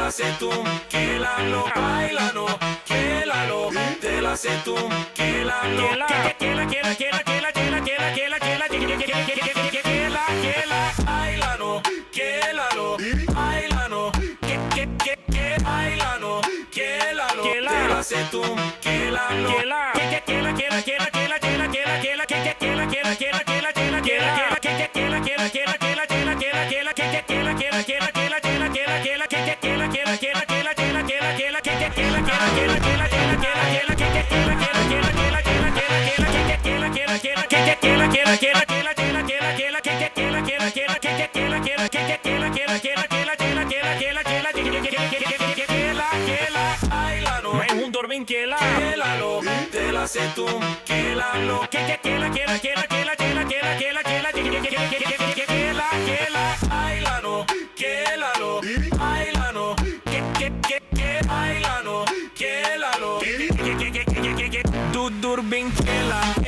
la sé tú, quélalo, bailalo, quélalo, te la sé tú, quélalo, bailalo, quélalo, bailalo, bailalo, quélalo, te la sé tú, quélalo, quélalo, te la sé tú, quélalo, bailalo, quélalo, bailalo, bailalo, quélalo, Dudurbin, quélalo.